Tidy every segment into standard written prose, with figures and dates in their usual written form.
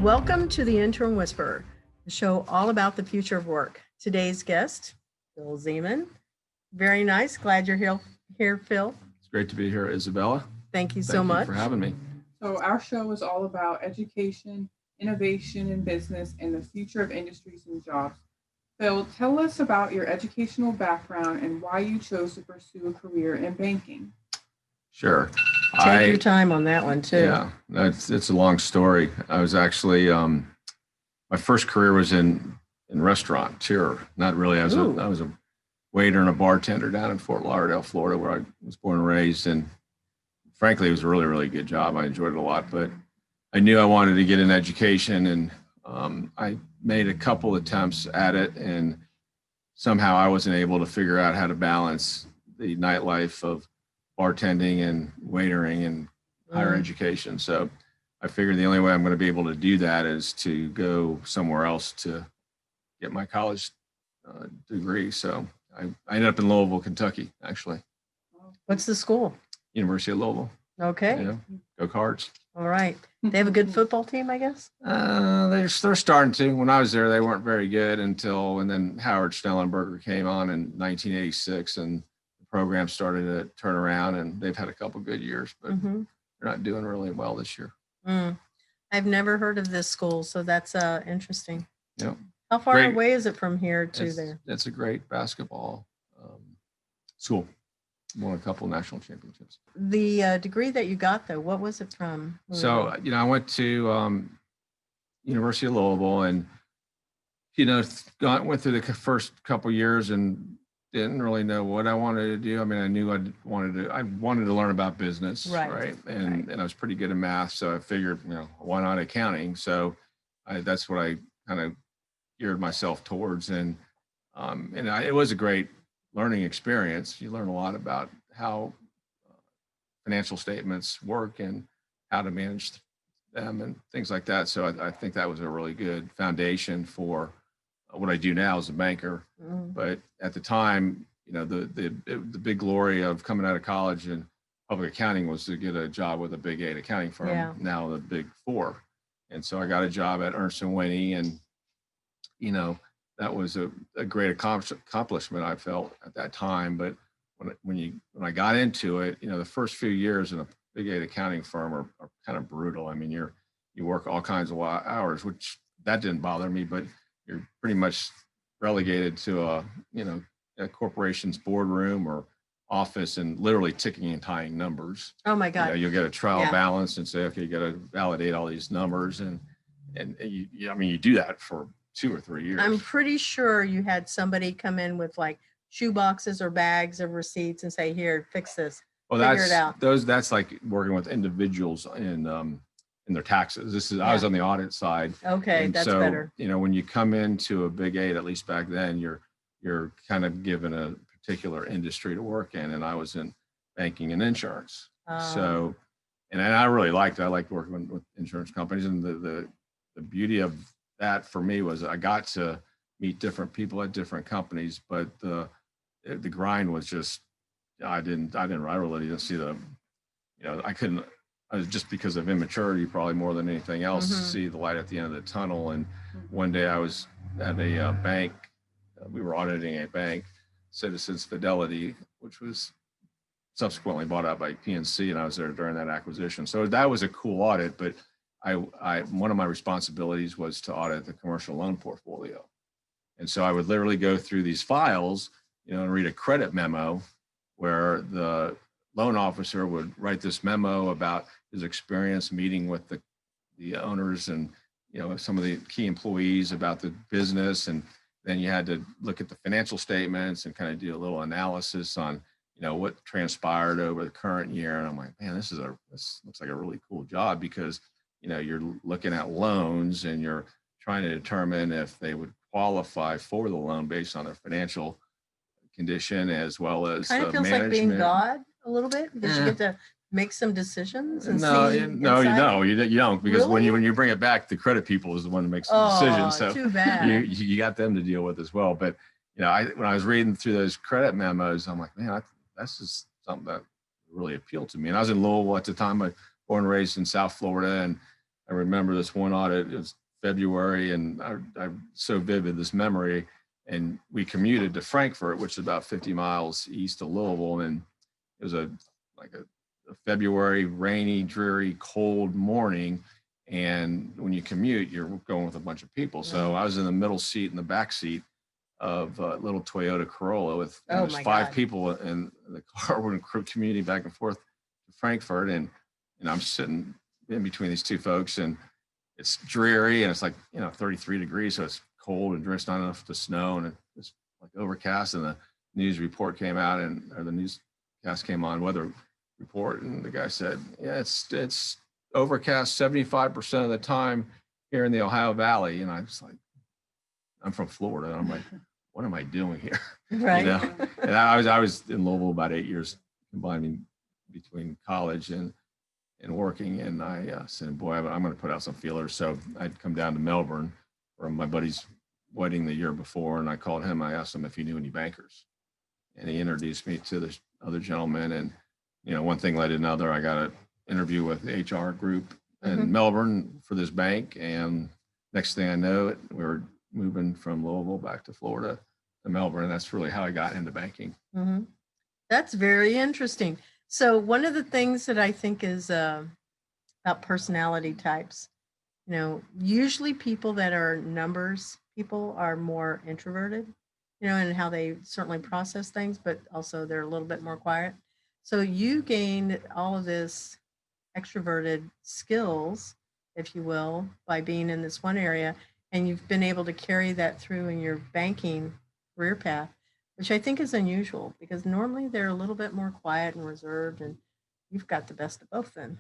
Welcome to the Intern Whisperer, the show all about the future of work. Today's guest, Phil Zeman. Very nice. Glad you're here, Phil. It's great to be here, Isabella. Thank you so much for having me. So our show is all about education, innovation in business, and the future of industries and jobs. Phil, tell us about your educational background and why you chose to pursue a career in banking. Sure. Take your time on that one, too. Yeah, it's a long story. I was actually, my first career was in restaurant, cheer. Not really. I was a waiter and a bartender down in Fort Lauderdale, Florida, where I was born and raised. And frankly, it was a really, really good job. I enjoyed it a lot, but I knew I wanted to get an education, and I made a couple attempts at it, and somehow I wasn't able to figure out how to balance the nightlife of bartending and waitering and higher education. So I figured the only way I'm going to be able to do that is to go somewhere else to get my college degree. So I ended up in Louisville, Kentucky, actually. What's the school? University of Louisville. Okay. Yeah, go Cards. All right. They have a good football team, I guess? They're starting to. When I was there, they weren't very good and then Howard Schnellenberger came on in 1986, and the program started to turn around, and they've had a couple good years, but they're not doing really well this year. I've never heard of this school, so that's interesting. Yeah. How far away is it from here to there? It's a great basketball school. Won a couple national championships. The degree that you got, though, what was it from? So, I went to University of Louisville, and, went through the first couple years and didn't really know what I wanted to do. I mean, I knew I wanted to learn about business, right? And I was pretty good at math, so I figured, why not accounting? So that's what I kind of geared myself towards, and it was a great learning experience. You learn a lot about how financial statements work and how to manage them and things like that. So I think that was a really good foundation for what I do now as a banker. But at the time, the big glory of coming out of college in public accounting was to get a job with a big 8 accounting firm, now the big 4. And so I got a job at Ernst & Whinney, and, that was a great accomplishment, I felt at that time. But when I got into it, the first few years in a big 8 accounting firm are kind of brutal. I mean, you work all kinds of hours, which that didn't bother me, but you're pretty much relegated to a corporation's boardroom or office and literally ticking and tying numbers. Oh my God! You'll get a trial balance and say, okay, you got to validate all these numbers, and you do that for 2 or 3 years. I'm pretty sure you had somebody come in with like shoe boxes or bags of receipts and say, "Here, fix this." Well, figure it out. That's like working with individuals in their taxes. I was on the audit side. Okay, and that's so, better. When you come into a big 8, at least back then, you're kind of given a particular industry to work in, and I was in banking and insurance. So, and I really liked it. I liked working with insurance companies, and the beauty of that for me was I got to meet different people at different companies, but the grind was just, I really didn't see I was just because of immaturity, probably more than anything else, see the light at the end of the tunnel. And one day I was at a bank, we were auditing a bank, Citizens Fidelity, which was subsequently bought out by PNC, and I was there during that acquisition. So that was a cool audit, but one of my responsibilities was to audit the commercial loan portfolio. And so I would literally go through these files, and read a credit memo where the loan officer would write this memo about his experience meeting with the owners and, some of the key employees about the business. And then you had to look at the financial statements and kind of do a little analysis on, what transpired over the current year. And I'm like, man, this looks like a really cool job, because you're looking at loans and you're trying to determine if they would qualify for the loan based on their financial condition as well as kind of feels management. like being God a little bit, because you get to make some decisions. And No, you don't, because Really? when you bring it back, the credit people is the one who makes the decision. So too bad. you got them to deal with as well. But when I was reading through those credit memos, I'm like, man, that's just something that really appealed to me. And I was in Louisville at the time. I born and raised in South Florida, and I remember this one audit, it was February, and I'm so vivid, this memory. And we commuted to Frankfurt, which is about 50 miles east of Louisville. And it was a February, rainy, dreary, cold morning. And when you commute, you're going with a bunch of people. So I was in the middle seat, in the back seat of a little Toyota Corolla with there's 5 people in the car. We're commuting back and forth to Frankfurt, and I'm sitting in between these 2 folks, and it's dreary, and it's like 33 degrees, so it's cold and it's not enough to snow, and it's like overcast. And the news report came out, or the newscast came on, weather report, and the guy said, "Yeah, it's overcast 75% of the time here in the Ohio Valley." And I was like, I'm from Florida, and I'm like, what am I doing here? Right. And I was in Louisville about 8 years, combining between college and working. And I said, boy, I'm going to put out some feelers. So I'd come down to Melbourne for my buddy's wedding the year before, and I called him. I asked him if he knew any bankers, and he introduced me to this other gentleman. And one thing led to another. I got an interview with the HR group in Melbourne for this bank, and next thing I know, we were moving from Louisville back to Florida to Melbourne. And that's really how I got into banking. Mm-hmm. That's very interesting. So one of the things that I think is about personality types, usually people that are numbers people are more introverted, and how they certainly process things, but also they're a little bit more quiet. So you gained all of this extroverted skills, if you will, by being in this one area, and you've been able to carry that through in your banking career path, which I think is unusual because normally they're a little bit more quiet and reserved, and you've got the best of both then.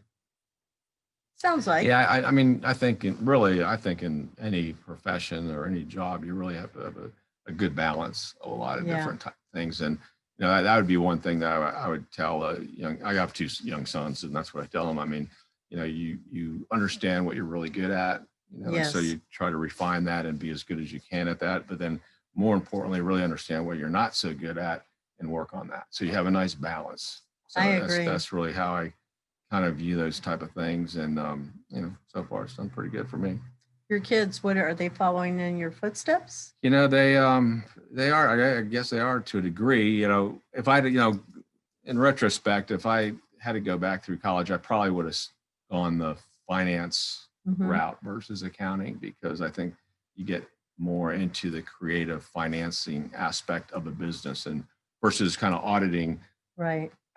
Sounds like. Yeah, I mean, I think in any profession or any job, you really have to have a good balance of a lot of different things. And that would be one thing that I would tell I have 2 young sons, and that's what I tell them. I mean, you understand what you're really good at, and so you try to refine that and be as good as you can at that. But then more importantly, really understand what you're not so good at and work on that. So you have a nice balance. So I agree. That's really how I kind of view those type of things. And, so far it's done pretty good for me. Your kids, what are they following in your footsteps? They are, I guess they are to a degree. If I, in retrospect, if I had to go back through college, I probably would have gone the finance route versus accounting, because I think you get more into the creative financing aspect of a business and versus kind of auditing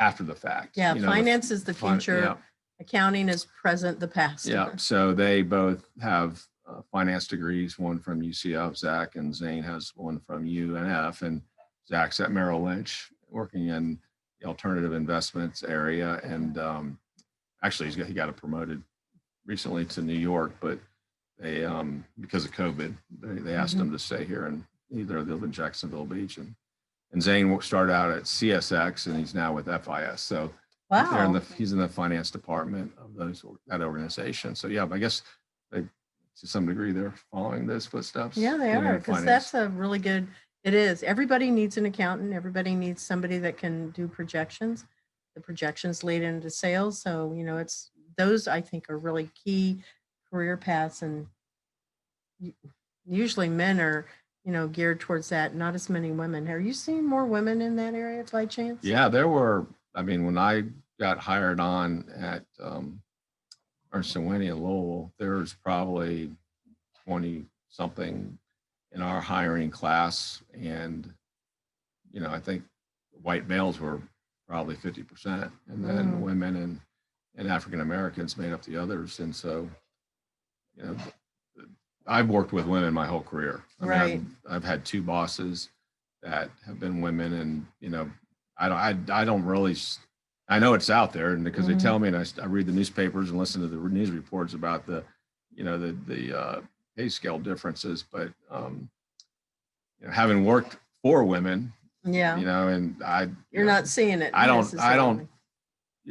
after the fact. Yeah, finance is the future. Accounting is present, the past. Yeah, so they both have finance degrees, one from UCF, Zach, and Zane has one from UNF, and Zach's at Merrill Lynch working in the alternative investments area. And actually he got promoted recently to New York, but they because of COVID, they asked him to stay here, and they live in Jacksonville Beach. And Zane started out at CSX, and he's now with FIS. So he's in the finance department of that organization. So I guess to some degree they're following those footsteps. Yeah, they are, because that's a really good. It is. Everybody needs an accountant. Everybody needs somebody that can do projections. The projections lead into sales. So it's those I think are really key career paths, and usually men are geared towards that. Not as many women. Are you seeing more women in that area by chance? Yeah, there were. I mean, when I got hired on at Ernst & Winnie in Louisville, there was probably 20 something in our hiring class, and I think white males were probably 50%, and then women and African Americans made up the others. And so I've worked with women my whole career. I mean, I've had 2 bosses that have been women, and I don't really. I know it's out there, and because they tell me, and I read the newspapers and listen to the news reports about the pay scale differences. But having worked for women, and you're not seeing it. I don't.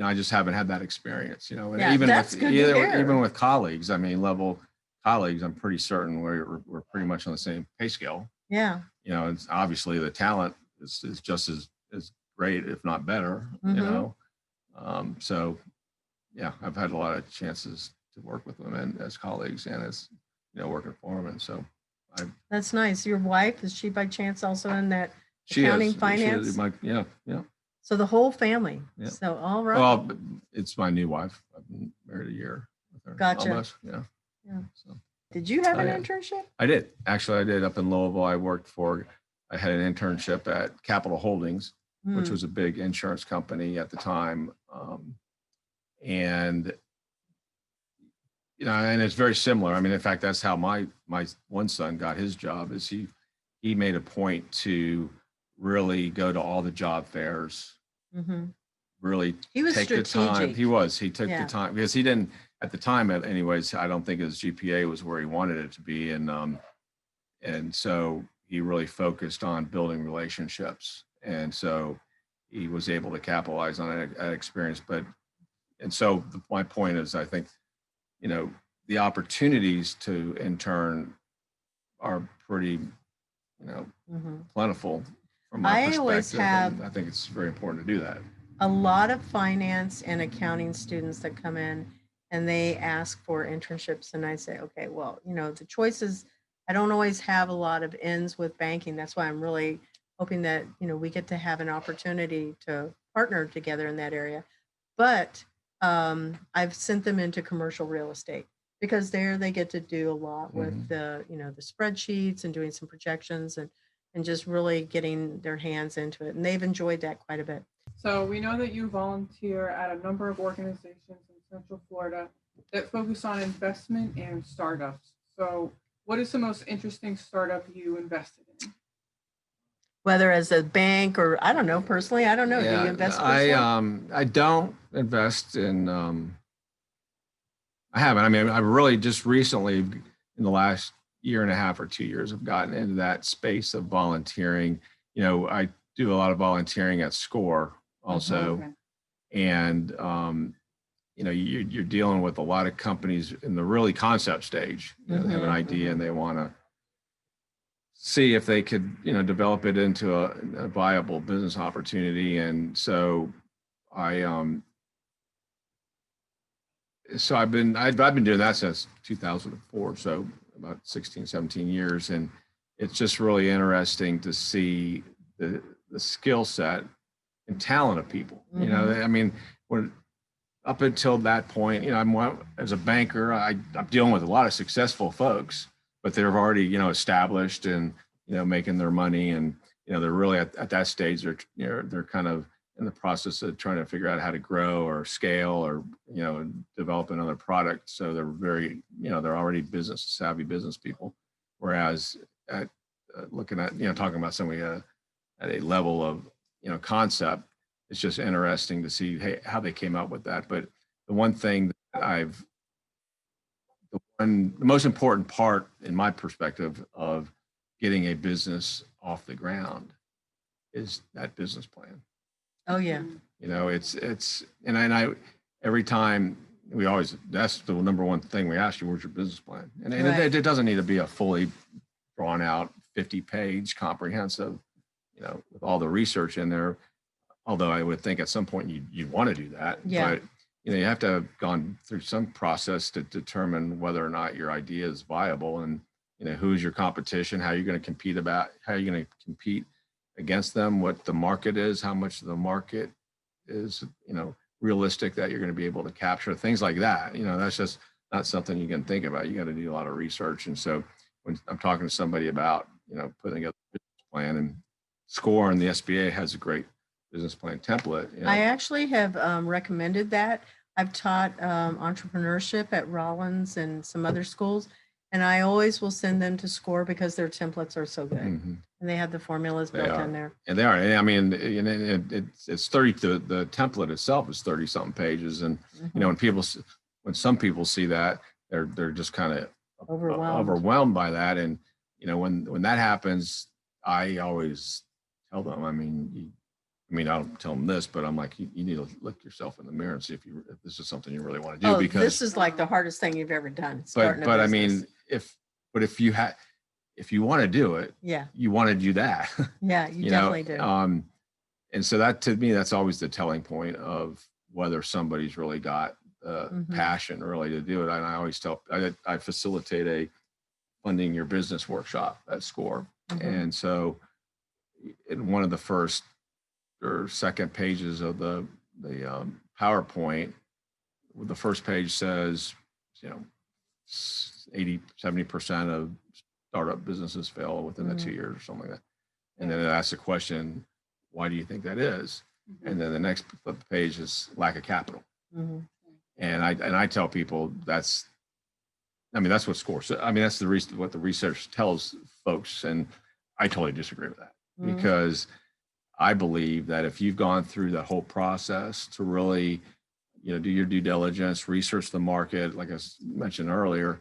I just haven't had that experience. And even with colleagues, I mean, level colleagues, I'm pretty certain we're pretty much on the same pay scale. Yeah. It's obviously the talent is just as great, if not better. So I've had a lot of chances work with them and as colleagues and as, working for them. And so That's nice. Your wife, is she by chance also in that she accounting is, finance? yeah. So the whole family. Yeah. So, all right. Well, it's my new wife. I've been married a year with her. Gotcha. Almost, yeah. So. Did you have an internship? I did. Actually, I did up in Louisville. I had an internship at Capital Holdings, which was a big insurance company at the time. And it's very similar. I mean, in fact, that's how my one son got his job. Is he made a point to really go to all the job fairs. Really take the time. He took the time because he didn't at the time. Anyways, I don't think his GPA was where he wanted it to be, and so he really focused on building relationships, and so he was able to capitalize on that experience. And so my point is, I think, the opportunities to intern are pretty, plentiful from my perspective. Always have. I think it's very important to do that. A lot of finance and accounting students that come in and they ask for internships, and I say, okay, well, the choices. I don't always have a lot of ends with banking. That's why I'm really hoping that we get to have an opportunity to partner together in that area. But I've sent them into commercial real estate because there they get to do a lot with the the spreadsheets and doing some projections and just really getting their hands into it. And they've enjoyed that quite a bit. So we know that you volunteer at a number of organizations in Central Florida that focus on investment and startups. So what is the most interesting startup you invested in? Whether as a bank or I don't know, personally, I don't know. Yeah, do you invest personally? I don't invest in I haven't. I mean, I really just recently in the last year and a half or 2 years have gotten into that space of volunteering. I do a lot of volunteering at SCORE also. Okay. And you're dealing with a lot of companies in the really concept stage. They have an idea and they want to see if they could, develop it into a viable business opportunity. And so I've been doing that since 2004, so about 16, 17 years, and it's just really interesting to see the skill set and talent of people. I mean, when up until that point, as a banker, I'm dealing with a lot of successful folks, but they're already, established and, making their money, and, they're really at that stage, they're kind of in the process of trying to figure out how to grow or scale or, develop another product. So they're very, they're already savvy business people. Whereas at looking at, talking about somebody at a level of, concept, it's just interesting to see how they came up with that. But the one thing that the most important part in my perspective of getting a business off the ground is that business plan. Oh yeah. I every time that's the number one thing we ask you, where's your business plan? And right. It doesn't need to be a fully drawn out 50-page comprehensive, with all the research in there. Although I would think at some point you'd want to do that. Yeah. But you have to have gone through some process to determine whether or not your idea is viable, and who's your competition, how you're going to compete against them, what the market is, how much of the market is realistic that you're going to be able to capture, things like that. That's just not something you can think about. You got to do a lot of research. And so when I'm talking to somebody about putting together a business plan, and SCORE and the SBA has a great business plan template. I actually have recommended that. I've taught entrepreneurship at Rollins and some other schools, and I always will send them to SCORE because their templates are so good, and they have the formulas built in there. And they are. I mean, it's 30. The template itself is 30 something pages, and when some people see that, they're just kind of overwhelmed by that. And when that happens, I always tell them. I mean, I don't tell them this, but I'm like, you need to look yourself in the mirror and see if this is something you really want to do. Because this is like the hardest thing you've ever done. But I mean, if you want to do it, you want to do that. Yeah, you definitely do. And so that, to me, that's always the telling point of whether somebody's really got passion really to do it. And I always tell, I facilitate a funding your business workshop at SCORE. And so in one of the first or second pages of the PowerPoint, the first page says, 70% of startup businesses fail within the 2 years or something like that. And then it asks the question, why do you think that is? And then the next page is lack of capital. And I tell people that's what SCORE says. That's what the research tells folks. And I totally disagree with that because I believe that if you've gone through the whole process to really, do your due diligence, research the market, like I mentioned earlier,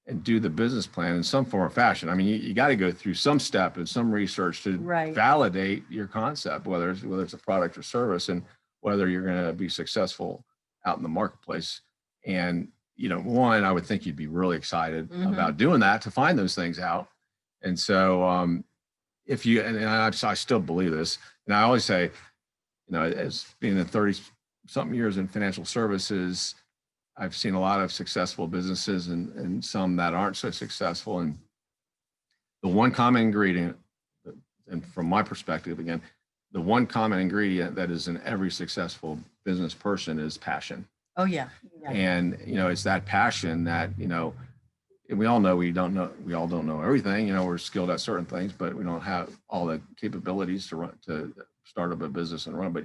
and do the business plan in some form or fashion. You got to go through some step and some research to validate your concept, whether it's a product or service, and whether you're going to be successful out in the marketplace. And one, I would think you'd be really excited about doing that to find those things out. And so if you, and I still believe this, and I always say, as being in 30 something years in financial services, I've seen a lot of successful businesses and some that aren't so successful. And the one common ingredient, and from my perspective, again, the one common ingredient that is in every successful business person is passion. Oh yeah. And it's that passion that and we all know we all don't know everything. We're skilled at certain things, but we don't have all the capabilities to start up a business and run. But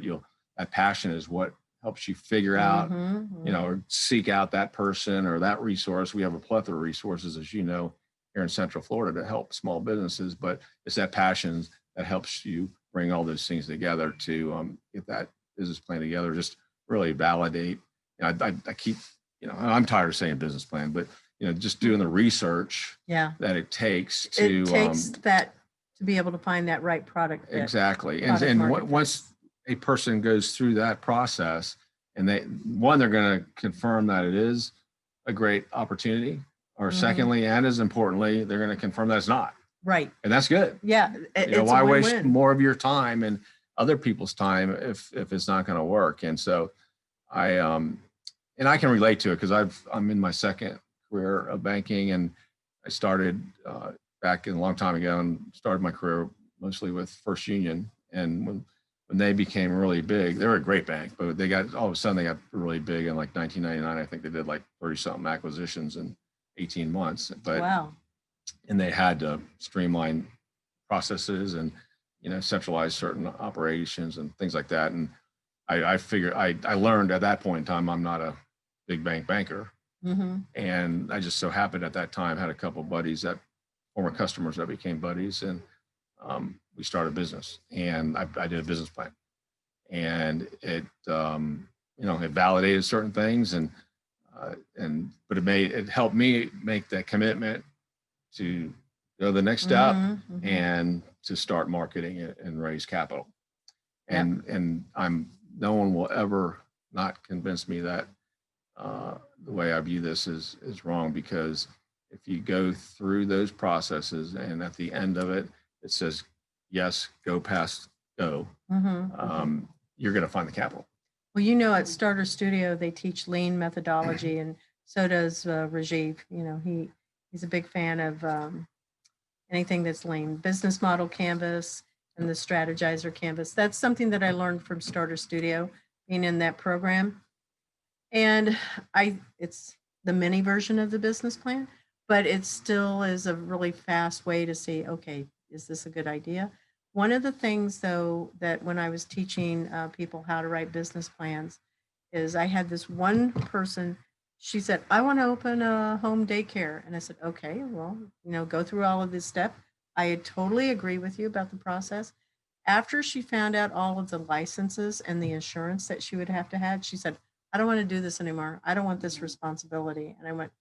that passion is what helps you figure out, or seek out that person or that resource. We have a plethora of resources, as you know, here in Central Florida to help small businesses, but it's that passion that helps you bring all those things together to get that business plan together, just really validate. I keep, I'm tired of saying business plan, but, just doing the research that it takes to. It takes that to be able to find that right product fit. Exactly. And once a person goes through that process and they're going to confirm that it is a great opportunity, or secondly, and as importantly, they're going to confirm that it's not. Right. And that's good. Yeah. Why waste more of your time and other people's time if it's not going to work? And so I can relate to it because I'm in my second career of banking, and I started back in a long time ago and started my career mostly with First Union. And when they became really big, they were a great bank, but all of a sudden they got really big in like 1999. I think they did like 30 something acquisitions in 18 months. But wow. And they had to streamline processes and centralize certain operations and things like that. And I figured I learned at that point in time I'm not a big banker. And I just so happened at that time had a couple of buddies former customers that became buddies, and we started a business, and I did a business plan, and it it validated certain things, but it helped me make that commitment to go the next step and to start marketing it and raise capital. And no one will ever not convince me that the way I view this is wrong, because if you go through those processes and at the end of it, it says, yes, go past go, you're going to find the capital. Well, at Starter Studio, they teach lean methodology, and so does Rajiv. He's a big fan of anything that's lean. Business model canvas and the strategizer canvas. That's something that I learned from Starter Studio, being in that program. And it's the mini version of the business plan, but it still is a really fast way to see, okay, is this a good idea? One of the things, though, that when I was teaching people how to write business plans is I had this one person, she said, I want to open a home daycare. And I said, okay, well, go through all of this step. I totally agree with you about the process. After she found out all of the licenses and the insurance that she would have to have, she said, I don't want to do this anymore. I don't want this responsibility. And I went,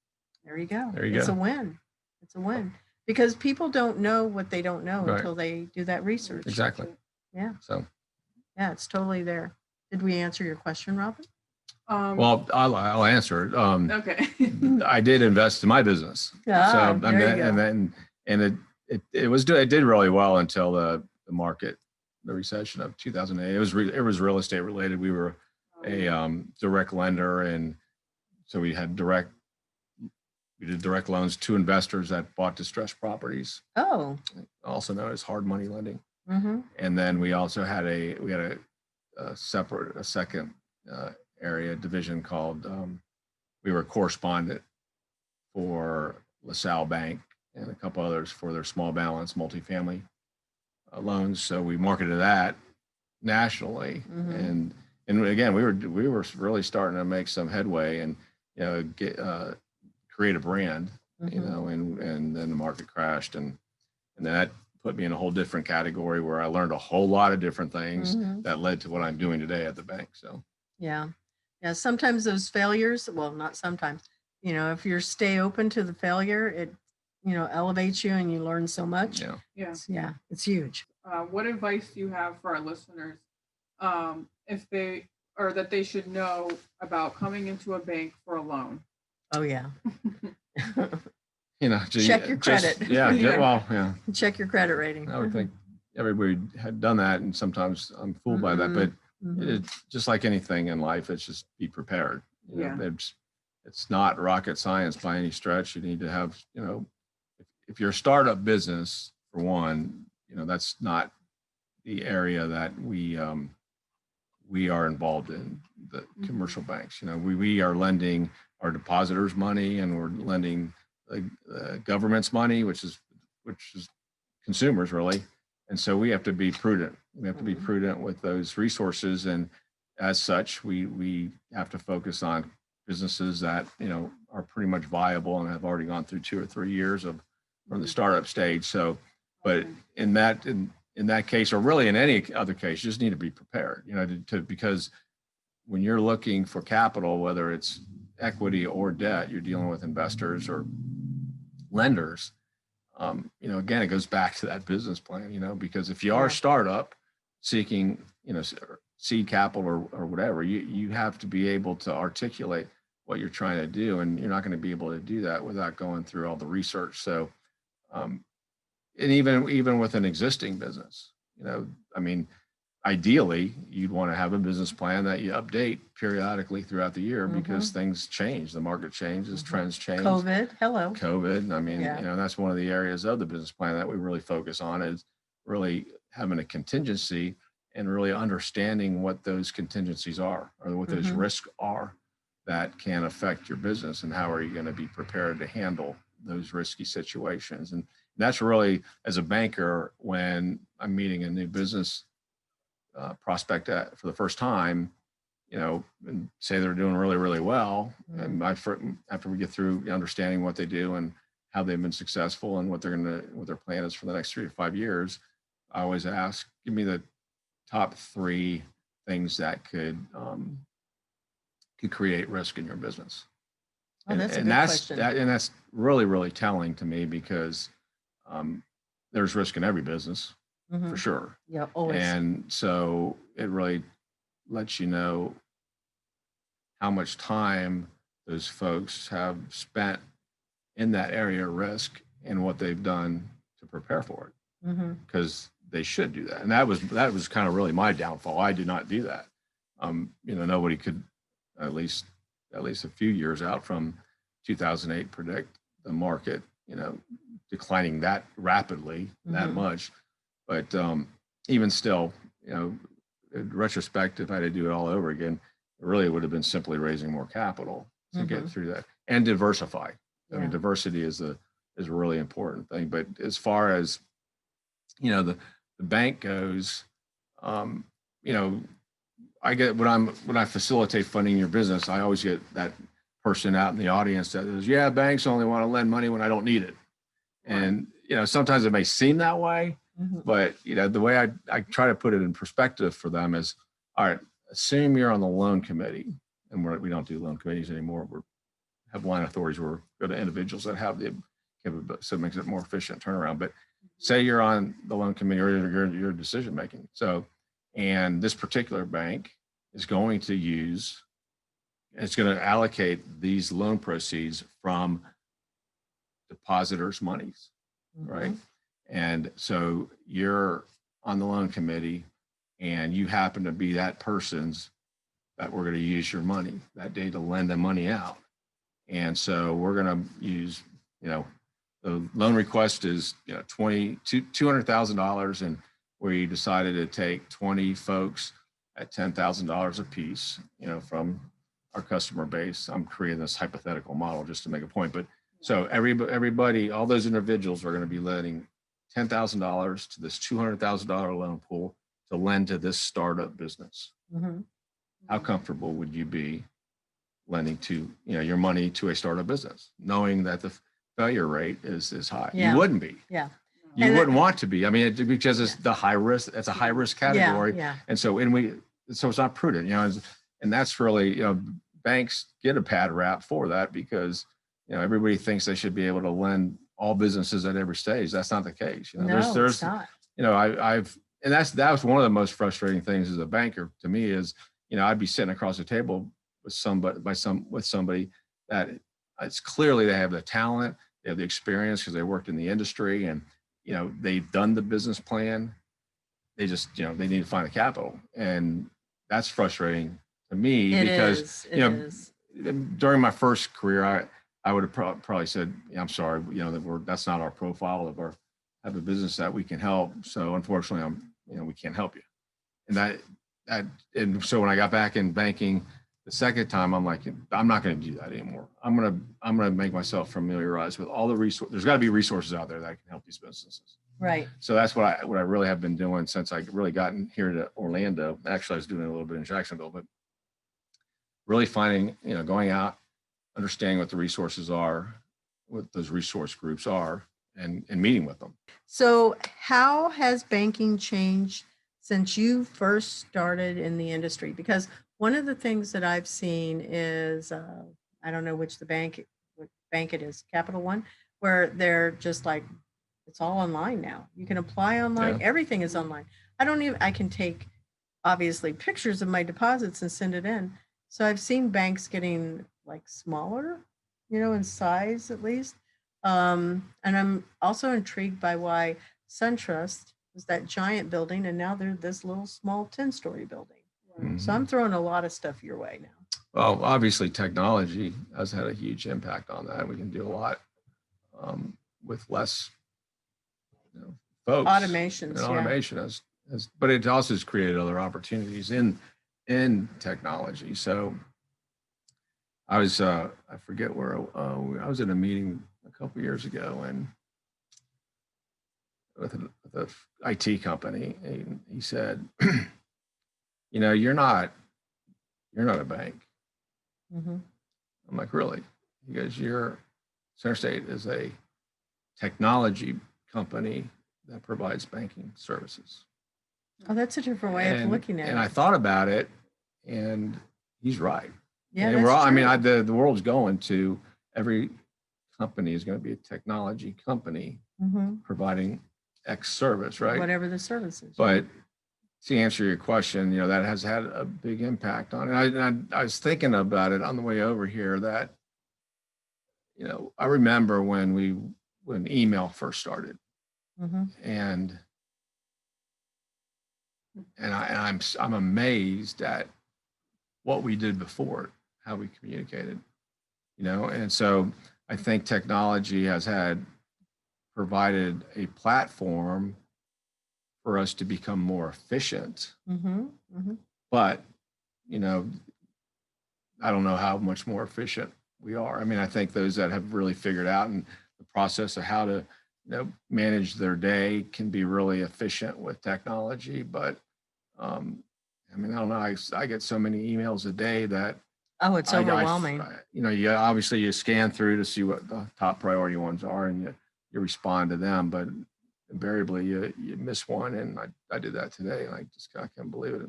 there you go. It's a win. It's a win. Because people don't know what they don't know until they do that research. Exactly. Yeah. So. Yeah, it's totally there. Did we answer your question, Robin? Well, I'll answer it. Okay. I did invest in my business. It did really well until the recession of 2008. It was real estate related. We were a direct lender, and so we did direct loans to investors that bought distressed properties, Oh. also known as hard money lending. Mm-hmm. And then we also had a second area division called, we were correspondent for LaSalle Bank and a couple others for their small balance multifamily loans. So we marketed that nationally, Mm-hmm. and again, we were really starting to make some headway and create a brand, Mm-hmm. and then the market crashed, and that put me in a whole different category where I learned a whole lot of different things that led to what I'm doing today at the bank. So yeah, sometimes those failures, well, not sometimes, if you stay open to the failure, it elevates you and you learn so much. It's huge. What advice do you have for our listeners, if they or that they should know about coming into a bank for a loan? Oh yeah. check your credit. Check your credit rating. I would think everybody had done that, and sometimes I'm fooled by that, but it's just like anything in life, it's just be prepared. It's not rocket science by any stretch. You need to have, if you're a startup business, for one, that's not the area that we are involved in, the commercial banks. We are lending our depositors money, and we're lending the government's money, which is consumers really. And so we have to be prudent. We have to be prudent with those resources. And as such, we have to focus on businesses that, are pretty much viable and have already gone through 2 or 3 years from the startup stage. So, but in that case, or really in any other case, you just need to be prepared, because when you're looking for capital, whether it's equity or debt, you're dealing with investors or lenders. Again, it goes back to that business plan, because if you are a startup seeking, seed capital or whatever, you have to be able to articulate what you're trying to do. And you're not going to be able to do that without going through all the research. So, and even with an existing business, ideally, you'd want to have a business plan that you update periodically throughout the year, because things change, the market changes, trends change. COVID. That's one of the areas of the business plan that we really focus on, is really having a contingency and really understanding what those contingencies are, or what those risks are that can affect your business, and how are you going to be prepared to handle those risky situations. And that's really, as a banker, when I'm meeting a new business prospect for the first time, and say they're doing really, really well. And after we get through understanding what they do and how they've been successful and what their plan is for the next 3 to 5 years, I always ask, give me the top 3 things that could create risk in your business. That's a good question. And that's really, really telling to me, because there's risk in every business. For sure. Yeah, always. And so it really lets you know how much time those folks have spent in that area of risk and what they've done to prepare for it. Because they should do that. And that was kind of really my downfall. I did not do that. Nobody could, at least a few years out from 2008, predict the market, declining that rapidly, that much. But even still, in retrospect, if I had to do it all over again, it really would have been simply raising more capital to get through that, and diversify. I mean, diversity is a really important thing. But as far as, the bank goes, I get when I facilitate funding your business, I always get that person out in the audience that says, "Yeah, banks only want to lend money when I don't need it." And sometimes it may seem that way. But the way I try to put it in perspective for them is, all right, assume you're on the loan committee, and we don't do loan committees anymore. We have line authorities where we go to individuals that have the capability, so it makes it more efficient turnaround. But say you're on the loan committee, or you're decision making. So, and this particular bank is going to allocate these loan proceeds from depositors' monies, right? And so you're on the loan committee, and you happen to be that person's that we're going to use your money that day to lend the money out. And so we're going to use, the loan request is, $200,000, and we decided to take 20 folks at $10,000 a piece, from our customer base. I'm creating this hypothetical model just to make a point, but so everybody, all those individuals are going to be lending $10,000 to this $200,000 loan pool to lend to this startup business. Mm-hmm. How comfortable would you be lending to, your money to a startup business, knowing that the failure rate is high? Yeah. You wouldn't be. Yeah. You wouldn't want to be. I mean, because it's the high risk. It's a high risk category. Yeah. And so, so it's not prudent, and that's really, banks get a bad rap for that because, everybody thinks they should be able to lend all businesses at every stage. That's not the case. No, it's not. And that was one of the most frustrating things as a banker to me is, I'd be sitting across the table with somebody that it's clearly they have the talent, they have the experience because they worked in the industry, and they've done the business plan. They just they need to find the capital, and that's frustrating to me because during my first career, I would have probably said, I'm sorry, that's not our profile of our type of business that we can help. So unfortunately, we can't help you. And so when I got back in banking the second time, I'm like, I'm not going to do that anymore. I'm going to make myself familiarized with all the resources. There's got to be resources out there that can help these businesses. Right. So that's what I really have been doing since I really gotten here to Orlando. Actually, I was doing a little bit in Jacksonville, but really finding, going out, understanding what the resources are, what those resource groups are, and meeting with them. So how has banking changed since you first started in the industry? Because one of the things that I've seen is, I don't know what bank it is, Capital One, where they're just like, it's all online now. You can apply online. Yeah. Everything is online. I can take obviously pictures of my deposits and send it in. So I've seen banks getting like smaller, in size at least. And I'm also intrigued by why SunTrust was that giant building, and now they're this little small 10-story building. Mm-hmm. So I'm throwing a lot of stuff your way now. Well, obviously technology has had a huge impact on that. We can do a lot with less folks. Automations. Automation has, but it also has created other opportunities in technology. So I was, I forget where, I was in a meeting a couple of years ago and with an IT company, and he said, you're not a bank. Mm-hmm. I'm like, really? He goes, CenterState is a technology company that provides banking services. Oh, that's a different way of looking at it. And I thought about it, and he's right. Yeah, and we're all, the world's going to, every company is going to be a technology company providing X service, right? Whatever the service is. But to answer your question, that has had a big impact on it. I was thinking about it on the way over here that, I remember when email first started, and I'm amazed at what we did before, how we communicated, and so I think technology has provided a platform for us to become more efficient. But, I don't know how much more efficient we are. I think those that have really figured out and the process of how to manage their day can be really efficient with technology. But I don't know. I get so many emails a day that it's overwhelming. Obviously you scan through to see what the top priority ones are, and you respond to them. But invariably you miss one, and I did that today, and I can't believe it.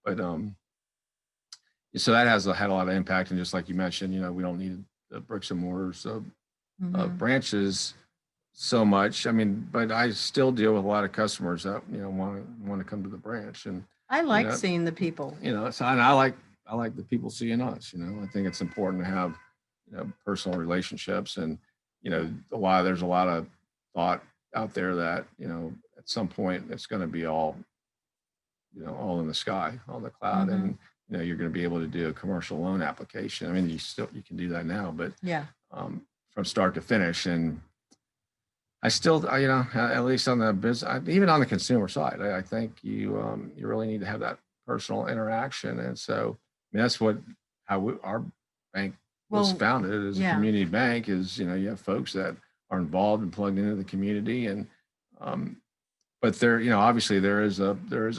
But so that had a lot of impact, and just like you mentioned, we don't need the bricks and mortars of branches so much. But I still deal with a lot of customers that want to come to the branch, and I like seeing the people. So and I like the people seeing us. I think it's important to have personal relationships, and there's a lot of thought out there that at some point it's going to be all all in the sky, on the cloud, and you're going to be able to do a commercial loan application. I mean, you can do that now, but Yeah. From start to finish. And I still, at least on the business, even on the consumer side, I think you really need to have that personal interaction. And so I mean, that's our bank was founded as a community bank. Is you have folks that are involved and plugged into the community, and but there, obviously there is a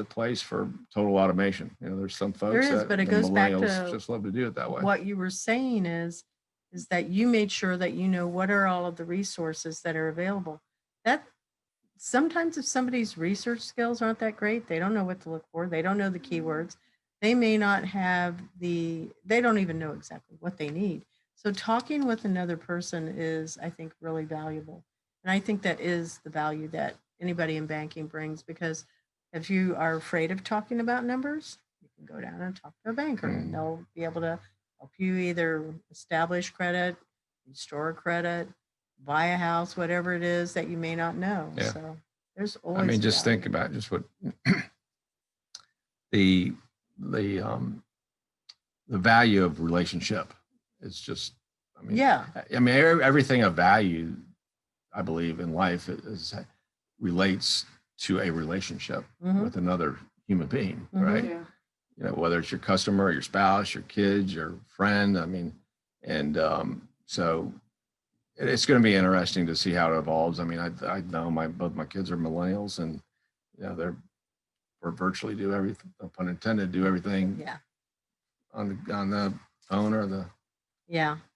place for total automation. There's some folks but it goes back to just love to do it that way. What you were saying is that you made sure that what are all of the resources that are available. That sometimes if somebody's research skills aren't that great, they don't know what to look for. They don't know the keywords. They may not have they don't even know exactly what they need. So talking with another person is, I think, really valuable. And I think that is the value that anybody in banking brings, because if you are afraid of talking about numbers, you can go down and talk to a banker and they'll be able to help you either establish credit, restore credit, buy a house, whatever it is that you may not know. Yeah. So there's always just think about just what the value of relationship. It's just, everything of value, I believe, in life relates to a relationship with another human being, right? Yeah. Whether it's your customer, your spouse, your kids, your friend. I mean, and so it's going to be interesting to see how it evolves. I mean, I know both my kids are millennials, and we're virtually do everything, no pun intended, do everything on the phone or the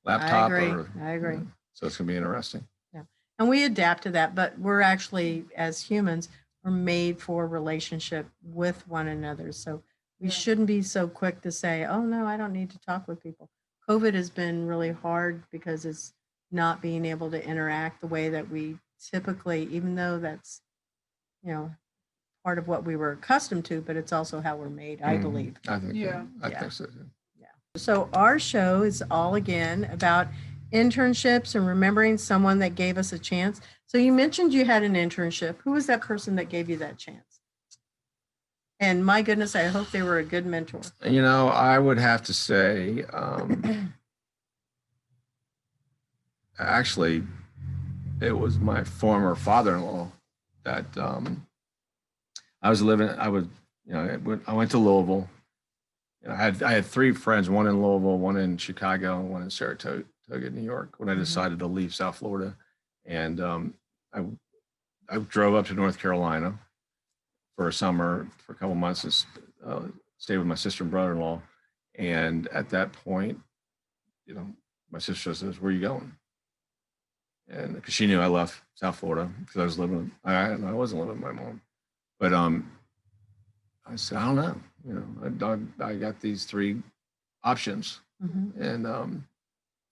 laptop. I agree. So it's going to be interesting. Yeah. And we adapt to that, but we're actually, as humans, we're made for relationship with one another. So we shouldn't be so quick to say, oh no, I don't need to talk with people. COVID has been really hard because it's not being able to interact the way that we typically, even though that's, part of what we were accustomed to, but it's also how we're made, I believe. I think, I think so too. Yeah. So our show is all again about internships and remembering someone that gave us a chance. So you mentioned you had an internship. Who was that person that gave you that chance? And my goodness, I hope they were a good mentor. I would have to say, actually, it was my former father-in-law that I went to Louisville. I had three friends, one in Louisville, one in Chicago, and one in Saratoga, New York, when I decided to leave South Florida. And I drove up to North Carolina for a summer, for a couple months, and stayed with my sister and brother-in-law. And at that point, my sister says, "Where are you going?" And because she knew I left South Florida because I wasn't living with my mom. But I said, I don't know. I got these three options. And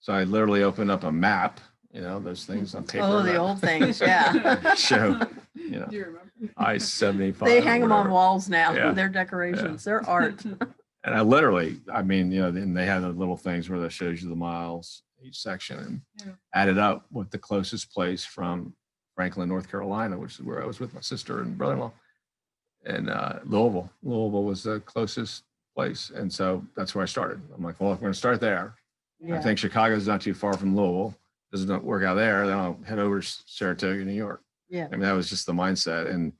so I literally opened up a map, those things on paper. Oh, the old things, yeah. Show, Do you remember? I-75. They hang them on walls now. Yeah. They're decorations. Yeah. They're art. And I literally, and they have the little things where that shows you the miles, each section, and added up what the closest place from Franklin, North Carolina, which is where I was with my sister and brother-in-law, and Louisville was the closest place. And so that's where I started. I'm like, well, if I'm going to start there, I think Chicago's not too far from Louisville. Doesn't work out there, then I'll head over to Saratoga, New York. Yeah. I mean, that was just the mindset. And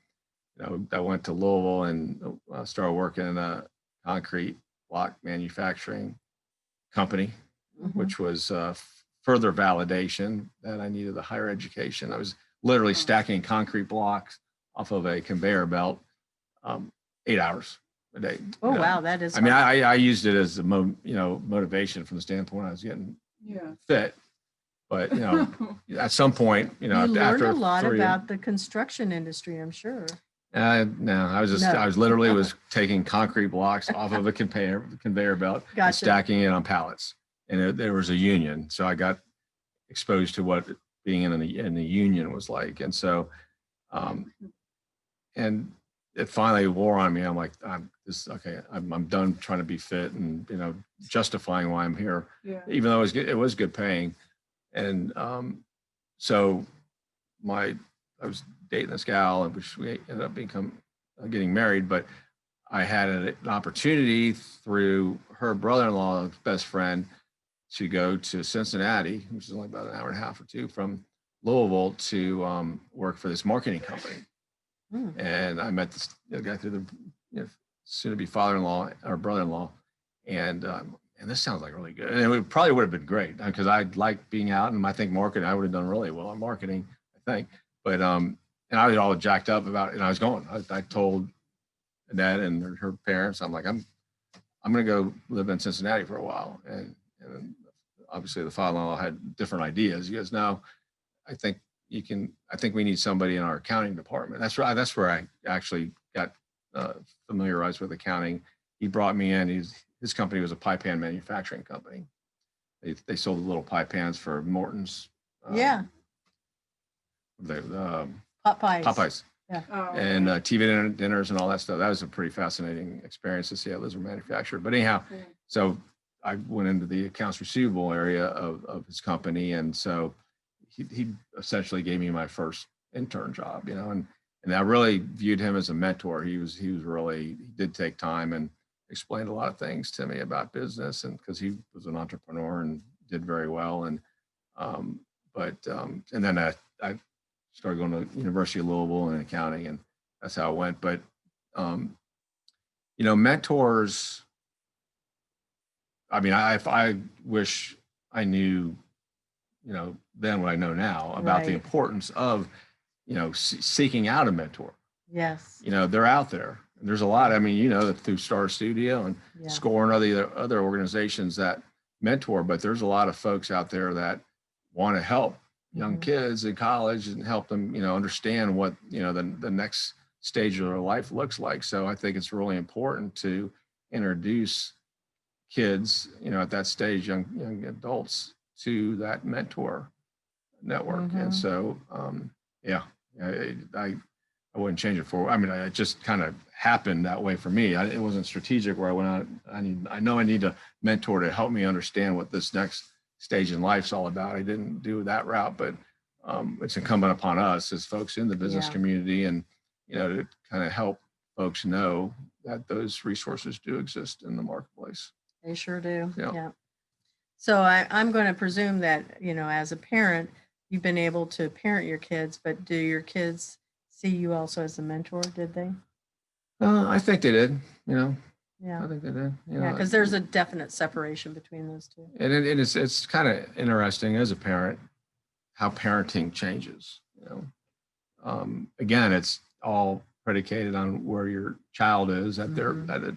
I went to Louisville and started working in a concrete block manufacturing company, which was further validation that I needed a higher education. I was literally stacking concrete blocks off of a conveyor belt 8 hours a day. Oh, wow. That is. I used it as a motivation from the standpoint I was getting fit. But at some point, you learned a lot about the construction industry, I'm sure. No, I was literally taking concrete blocks off of a conveyor belt, and stacking it on pallets, and there was a union, so I got exposed to what being in the union was like, and so, and it finally wore on me. I'm like, I'm done trying to be fit and justifying why I'm here, even though it was good paying. And so I was dating this gal, which we ended up getting married, but I had an opportunity through her brother-in-law's best friend to go to Cincinnati, which is only about an hour and a half or two from Louisville, to work for this marketing company. And I met this guy through the soon-to-be father-in-law or brother-in-law, and this sounds like really good. And it probably would have been great because I like being out, and I think marketing, I would have done really well on marketing, I think. But and I was all jacked up about it, and I was going. I told Annette and her parents, I'm like, I'm going to go live in Cincinnati for a while, and obviously the father-in-law had different ideas. He goes, no, I think we need somebody in our accounting department. That's right. That's where I actually got familiarized with accounting. He brought me in. His company was a pie pan manufacturing company. They sold little pie pans for Morton's. The Popeyes. Popeyes. Yeah. Oh, And TV dinners and all that stuff. That was a pretty fascinating experience to see how those were manufactured. But anyhow, so I went into the accounts receivable area of his company, and so he essentially gave me my first intern job, and I really viewed him as a mentor. He did take time and explained a lot of things to me about business, and because he was an entrepreneur and did very well. And then I started going to University of Louisville in accounting, and that's how it went. But mentors. I mean, I wish I knew, then what I know now about the importance of, seeking out a mentor. Yes. They're out there. There's a lot. I mean, through Star Studio and SCORE and other organizations that mentor, but there's a lot of folks out there that want to help young kids in college and help them, understand what, the next stage of their life looks like. So I think it's really important to introduce kids, at that stage, young adults, to that mentor network. And so, I wouldn't change it for. I mean, it just kind of happened that way for me. It wasn't strategic where I went out. I know I need a mentor to help me understand what this next stage in life's all about. I didn't do that route, but it's incumbent upon us as folks in the business community, and to kind of help folks know that those resources do exist in the marketplace. They sure do. Yeah. So I'm going to presume that, as a parent, you've been able to parent your kids, but do your kids see you also as a mentor? Did they? I think they did, Yeah. I think they did. Yeah, because there's a definite separation between those two. And it's kind of interesting as a parent how parenting changes. Again, it's all predicated on where your child is at their at a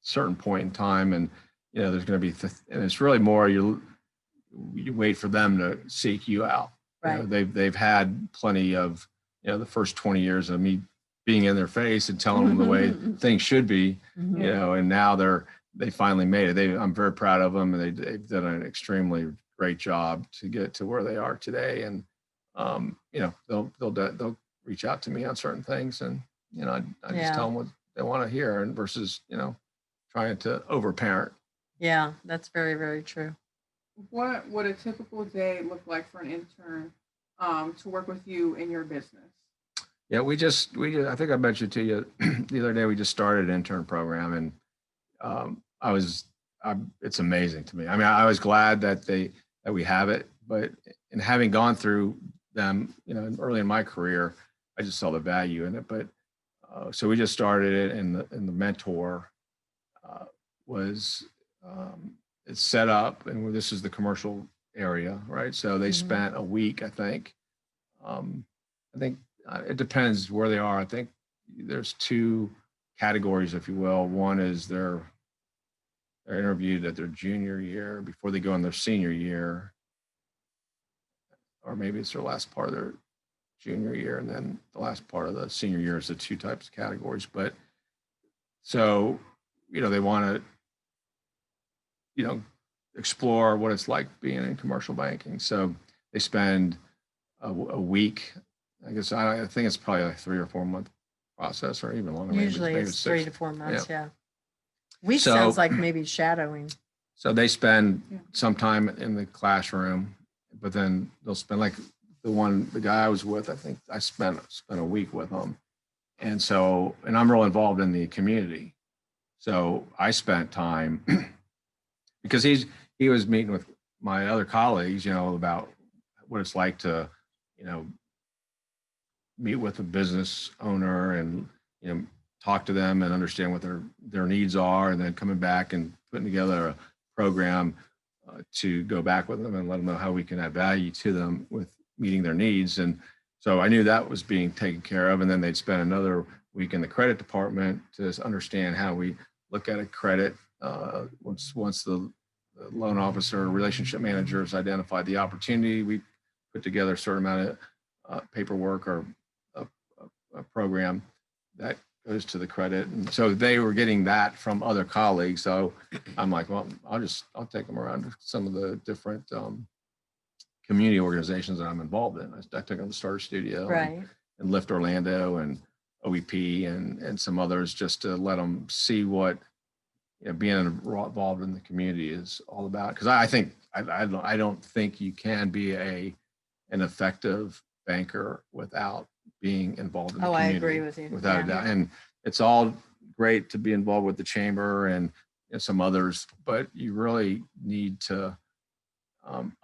certain point in time, and there's going to be and it's really more you wait for them to seek you out. Right. They've had plenty of the first 20 years of me being in their face and telling them the way things should be, and now they finally made it. I'm very proud of them, and they've done an extremely great job to get to where they are today. And they'll reach out to me on certain things, and I just tell them what they want to hear, and versus trying to overparent. Yeah, that's very, very true. What would a typical day look like for an intern to work with you in your business? Yeah, we I think I mentioned to you the other day, we just started an intern program, and it's amazing to me. I mean, I was glad that we have it, but in having gone through them, early in my career, I just saw the value in it. But so we just started it, and the mentor was it's set up, and this is the commercial area, right? So they spent a week, I think. It depends where they are. I think there's two categories, if you will. One is they're interviewed at their junior year before they go in their senior year, or maybe it's their last part of their junior year, and then the last part of the senior year is the two types of categories. But so they want to explore what it's like being in commercial banking. So they spend a week. I guess I think it's probably like 3 or 4 month process, or even longer. Usually maybe it's 6. 3 to 4 months. Yeah. Week sounds like maybe shadowing. So they spend some time in the classroom, but then they'll spend, like the guy I was with, I think I spent a week with him. And I'm real involved in the community. So I spent time because he was meeting with my other colleagues, about what it's like to, meet with a business owner and, talk to them and understand what their needs are, and then coming back and putting together a program to go back with them and let them know how we can add value to them with meeting their needs. And so I knew that was being taken care of. And then they'd spend another week in the credit department to understand how we look at a credit once the loan officer, relationship managers identified the opportunity. We put together a certain amount of paperwork or a program that goes to the credit. And so they were getting that from other colleagues. So I'm like, well, I'll take them around to some of the different community organizations that I'm involved in. I took them to Starter Studio and Lift Orlando and OEP and some others, just to let them see what being involved in the community is all about. Because I think I don't think you can be an effective banker without being involved in the community. I agree with you. Without a doubt. And it's all great to be involved with the chamber and some others, but you really need to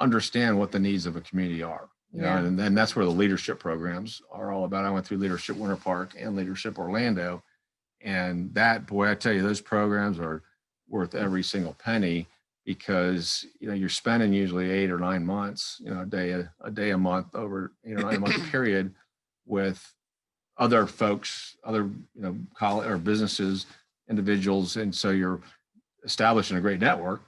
understand what the needs of a community are. And that's where the leadership programs are all about. I went through Leadership Winter Park and Leadership Orlando, and that, boy, I tell you, those programs are worth every single penny, because you're spending usually 8 or 9 months, a day a month over 8 or 9 month period with other folks, other college or businesses, individuals, and so you're establishing a great network.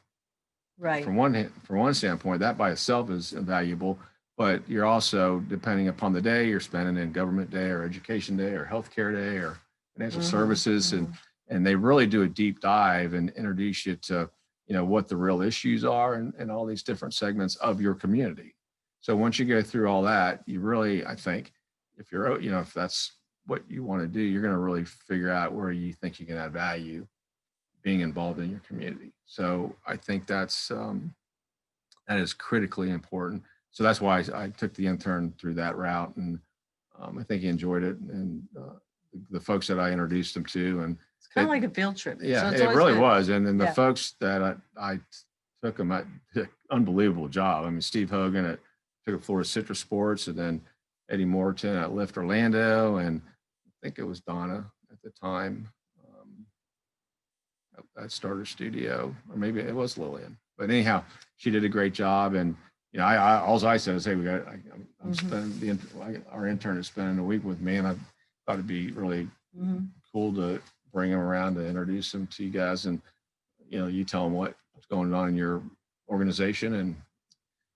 Right. From one standpoint, that by itself is invaluable, but you're also, depending upon the day, you're spending in government day or education day or healthcare day or financial services, and they really do a deep dive and introduce you to what the real issues are and all these different segments of your community. So once you go through all that, you really, I think, if you're, if that's what you want to do, you're going to really figure out where you think you can add value being involved in your community. So I think that is critically important. So that's why I took the intern through that route, and I think he enjoyed it, and the folks that I introduced him to, and it's kind of like a field trip. Yeah, so it really was. And then the folks that I took them at, did an unbelievable job. I mean, Steve Hogan took a Florida Citrus Sports, and then Eddie Morton at Lift Orlando, and I think it was Donna at the time at Starter Studio, or maybe it was Lillian. But anyhow, she did a great job, and all I said is, hey, I'm spending our intern is spending a week with me, and I thought it'd be really cool to bring him around to introduce him to you guys, and you tell them what's going on in your organization, and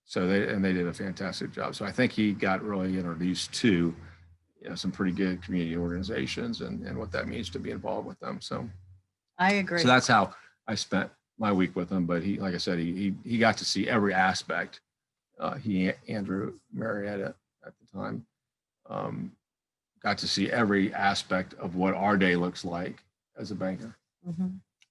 so they did a fantastic job. So I think he got really introduced to some pretty good community organizations and what that means to be involved with them. So I agree. So that's how I spent my week with him. But he, like I said, he got to see every aspect. Andrew Marietta at the time got to see every aspect of what our day looks like as a banker.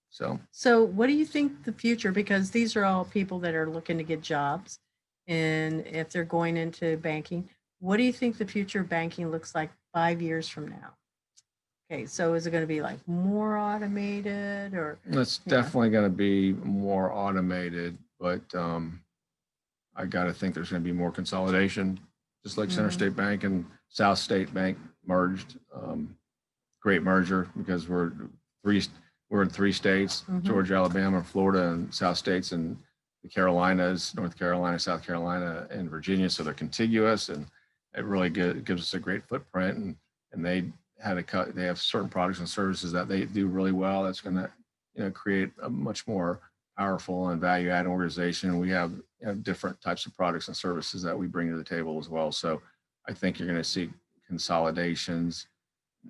So what do you think the future, because these are all people that are looking to get jobs, and if they're going into banking, what do you think the future of banking looks like 5 years from now? Okay, so is it going to be like more automated, or? It's definitely going to be more automated, but I got to think there's going to be more consolidation, just like CenterState Bank and South State Bank merged. Great merger, because we're in 3 states, Georgia, Alabama, Florida, and South States, and the Carolinas, North Carolina, South Carolina, and Virginia. So they're contiguous, and it really gives us a great footprint. And they have certain products and services that they do really well. That's going to create a much more powerful and value-add organization. We have different types of products and services that we bring to the table as well. So I think you're going to see consolidations,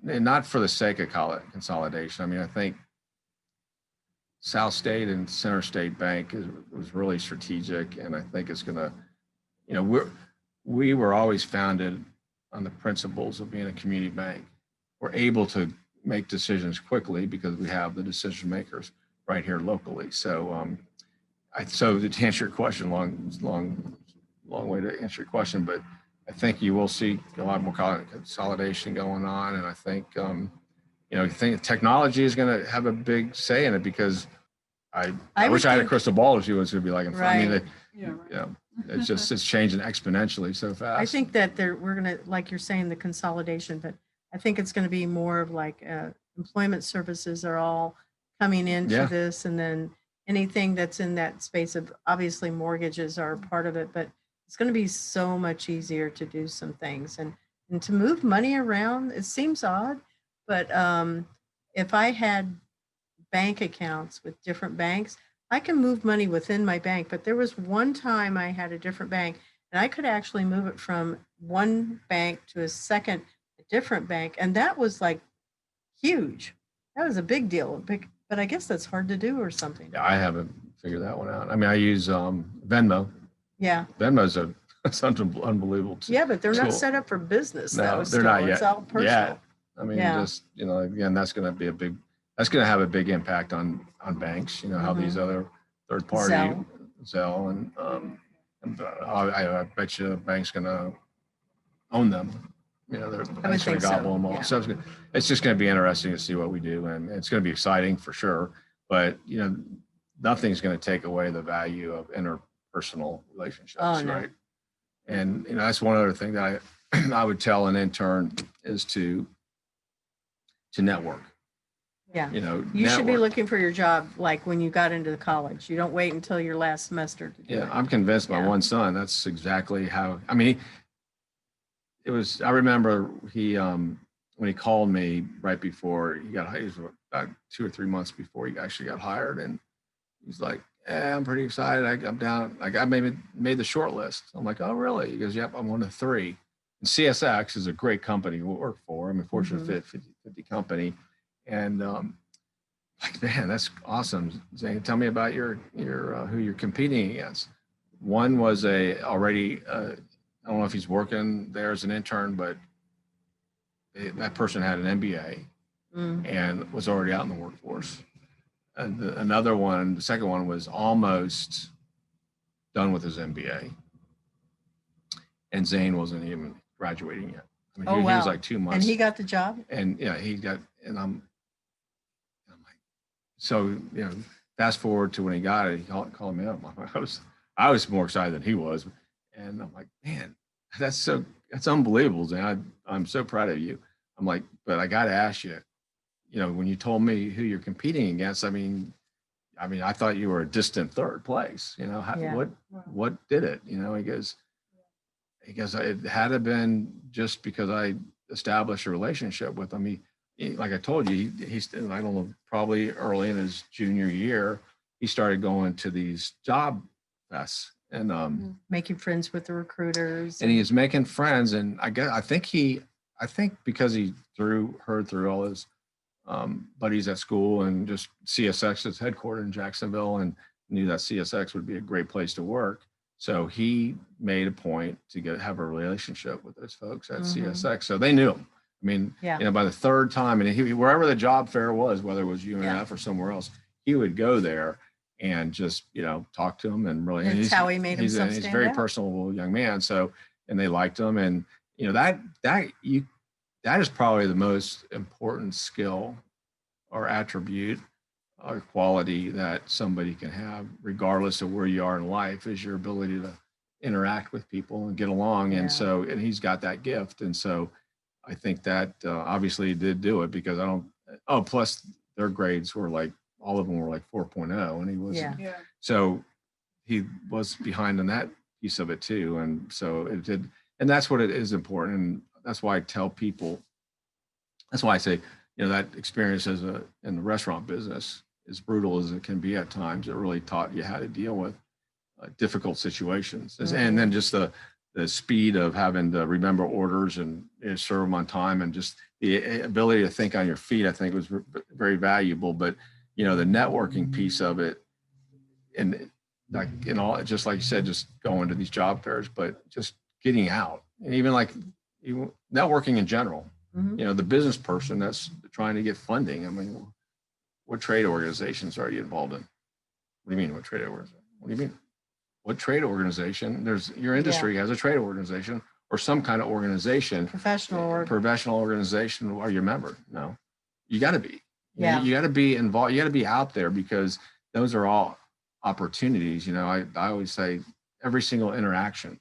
and not for the sake of consolidation. I mean, I think South State and CenterState Bank was really strategic, and I think it's going to, we were always founded on the principles of being a community bank. We're able to make decisions quickly because we have the decision makers right here locally. So, so to answer your question, long way to answer your question, but I think you will see a lot more consolidation going on, and I think I think technology is going to have a big say in it, because I I wish would I had a think- crystal ball to see what it's going to be like. I mean, Right. it's changing exponentially so fast. I think that we're gonna, like you're saying, the consolidation, but I think it's gonna be more of like employment services are all coming into Yeah. this, and then anything that's in that space of, obviously mortgages are part of it, but it's gonna be so much easier to do some things and to move money around. It seems odd, but if I had bank accounts with different banks, I can move money within my bank. But there was one time I had a different bank and I could actually move it from one bank to a different bank. And that was like huge. That was a big deal. But I guess that's hard to do or something. Yeah, I haven't figured that one out. I mean, I use Venmo. Yeah. Venmo's it's unbelievable. Yeah, but they're tool. not set up for business. No, though, they're not yet. It's all personal. Yeah. I mean, Yeah. just, again, that's going to have a big impact on banks, how these other third party, Zelle and I bet you the bank's going to own them. They're going to gobble them all. Yeah. So it's just going to be interesting to see what we do. And it's going to be exciting for sure. But, nothing's going to take away the value of interpersonal relationships, right? And, that's one other thing that I would tell an intern is to network. Yeah. You should be looking for your job like when you got into the college. You don't wait until your last semester to do it. I'm convinced my one son, that's exactly how, I mean, I remember when he called me right before he got hired, it was about 2 or 3 months before he actually got hired. And he's like, I'm pretty excited. I'm down. Like I made the short list. I'm like, oh, really? He goes, yep, I'm one of 3. And CSX is a great company to work for. I'm a Fortune 50 company. And like, man, that's awesome. Zane, tell me about your who you're competing against. One was already, I don't know if he's working there as an intern, but that person had an MBA and was already out in the workforce. And the second one was almost done with his MBA. And Zane wasn't even graduating yet. I mean, he was like 2 months. And he got the job? And I'm like, so, fast forward to when he got it, he called me up. I was more excited than he was. And I'm like, man, that's unbelievable, Zane. I'm so proud of you. I'm like, but I got to ask you, when you told me who you're competing against, I mean, I thought you were a distant third place. What did it? He goes, it had to been just because I established a relationship with him. He like I told you, he's I don't know, probably early in his junior year, he started going to these job fests and making friends with the recruiters. And he was making friends, and I think because he heard through all his buddies at school and just CSX is headquartered in Jacksonville and knew that CSX would be a great place to work. So he made a point to have a relationship with those folks at CSX. So they knew him. I mean, by the third time, and wherever the job fair was, whether it was UNF or somewhere else, he would go there and just, talk to him and really. That's how he made himself stand out. He's a very personable young man. So, and they liked him. And, that is probably the most important skill or attribute or quality that somebody can have, regardless of where you are in life, is your ability to interact with people and get along. And and he's got that gift. And so I think that obviously he did do it because plus their grades were like, all of them were like 4.0 and he wasn't. Yeah. So he was behind on that piece of it too. And so it did. And that's what it is important. And that's why I tell people, that's why I say, that experience in the restaurant business, as brutal as it can be at times, it really taught you how to deal with difficult situations. And then just the speed of having to remember orders and serve them on time, and just the ability to think on your feet, I think was very valuable. But, the networking piece of it, and like, just like you said, just going to these job fairs, but just getting out, and even like networking in general. The business person that's trying to get funding. I mean, what trade organizations are you involved in? What do you mean? What trade organization? What do you mean? What trade organization? Your industry has a trade organization or some kind of organization. Professional organization. Are you a member? No. you got to be. Yeah. You got to be involved. You got to be out there, because those are all opportunities. I always say every single interaction,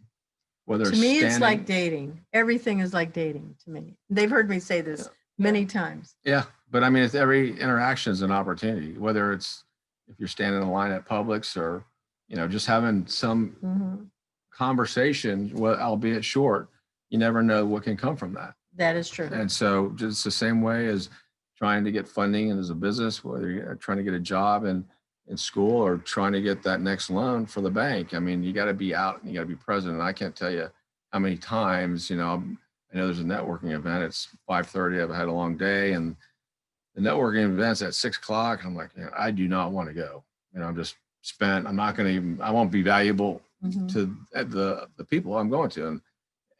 whether To me, it's like dating. Everything is like dating to me. They've heard me say this many times. Yeah. But I mean, it's every interaction is an opportunity, whether it's if you're standing in line at Publix or, just having some conversation, well, albeit short, you never know what can come from that. That is true. And so just the same way as trying to get funding and as a business, whether you're trying to get a job in school or trying to get that next loan for the bank. I mean, you got to be out and you got to be present. And I can't tell you how many times, I know there's a networking event. It's 5:30. I've had a long day, and the networking event's at 6:00. And I'm like, I do not want to go. I'm just spent. I'm not going to I won't be valuable to the people I'm going to. And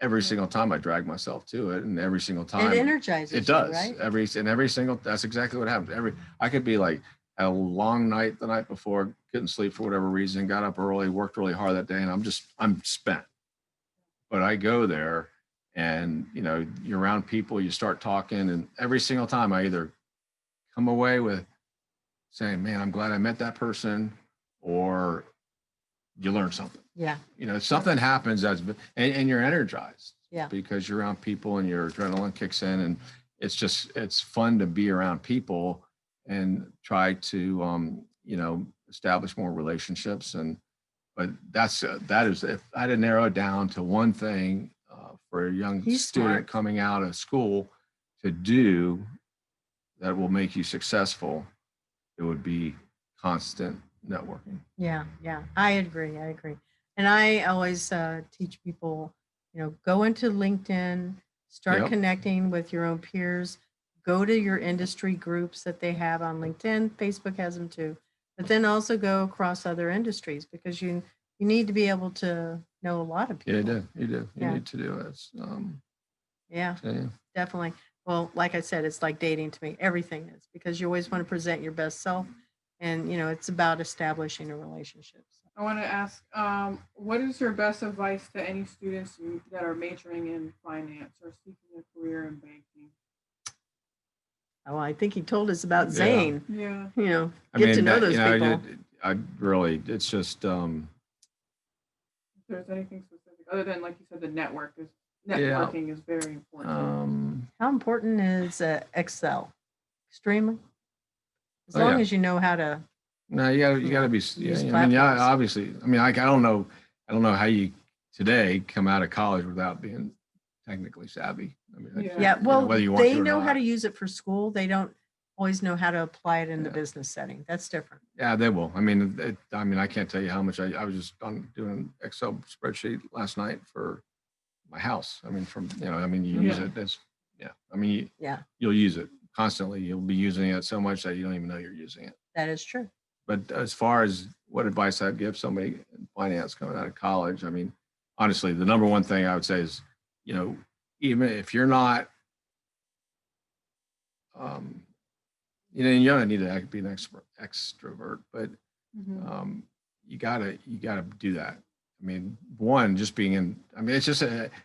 every single time I drag myself to it, and every single time it energizes. It does. You, right? Every single. That's exactly what happens. I could be like, had a long night the night before, couldn't sleep for whatever reason, got up early, worked really hard that day, and I'm spent. But I go there, and you're around people, you start talking, and every single time I either come away with saying, man, I'm glad I met that person, or you learn something. Yeah. Something happens and you're energized. Yeah. Because you're around people and your adrenaline kicks in, and it's fun to be around people and try to, establish more relationships. But that is, if I had to narrow it down to one thing for a young student coming out of school to do that will make you successful, it would be constant networking. Yeah. I agree. And I always teach people, go into LinkedIn, start connecting with your own peers, go to your industry groups that they have on LinkedIn. Facebook has them too, but then also go across other industries, because you need to be able to know a lot of people. Yeah, you do. You need to do it. Yeah, definitely. Well, like I said, it's like dating to me. Everything is, because you always want to present your best self, and it's about establishing a relationship. I want to ask, what is your best advice to any students that are majoring in finance or seeking a career in banking? Oh, I think he told us about Zane. Yeah. Get to know those people. I really, it's just. If there's anything specific other than, like you said, networking is very important. How important is Excel? Extremely. As long as you know how to. No, you gotta be. Obviously. I don't know how you today come out of college without being technically savvy. Well, whether you want they to or know not. how to use it for school. They don't always know how to apply it in the business setting. That's different. Yeah, they will. I can't tell you how much I was just doing an Excel spreadsheet last night for my house. You use it. That's you'll use it constantly. You'll be using it so much that you don't even know you're using it. That is true. But as far as what advice I'd give somebody in finance coming out of college, honestly, the number one thing I would say is, even if you're not, you don't need to be an extrovert, but you gotta do that. One, just being in. It's just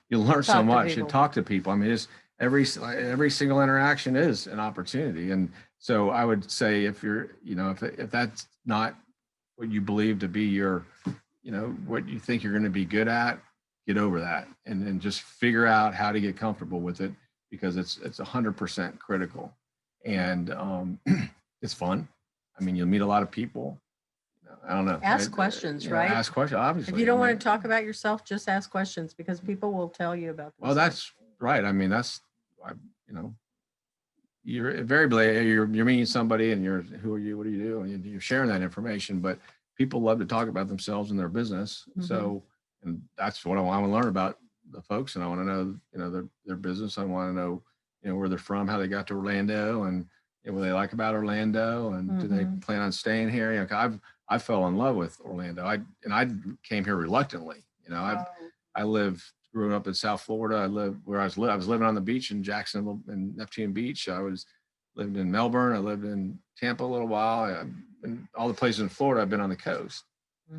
you learn so much. You talk to people. It's every single interaction is an opportunity, and so I would say if you're, if that's not what you believe to be your, what you think you're going to be good at, get over that, and then just figure out how to get comfortable with it, because it's 100% critical, and it's fun. You'll meet a lot of people. I don't know. Ask questions, right? Ask questions, obviously. If you don't want to talk about yourself, just ask questions, because people will tell you about themselves. Well, that's right. You're invariably you're meeting somebody, and who are you? What do you do? And you're sharing that information. But people love to talk about themselves and their business. So, and that's what I want to learn about the folks, and I want to know, their business. I want to know, where they're from, how they got to Orlando, and what they like about Orlando, and do they plan on staying here? I fell in love with Orlando. I came here reluctantly. Grew up in South Florida. I was living on the beach in Jacksonville and Neptune Beach. Lived in Melbourne. I lived in Tampa a little while. And all the places in Florida, I've been on the coast.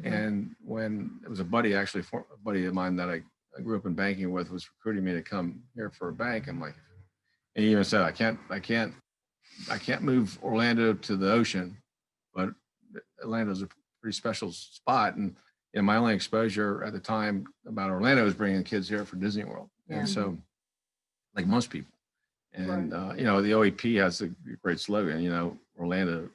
And when it was a buddy of mine that I grew up in banking with, was recruiting me to come here for a bank. I'm like, and he even said, I can't I can't move Orlando to the ocean, but Orlando's a pretty special spot. And my only exposure at the time about Orlando was bringing kids here for Disney World. And so, like most people, and the OEP has a great slogan, Orlando,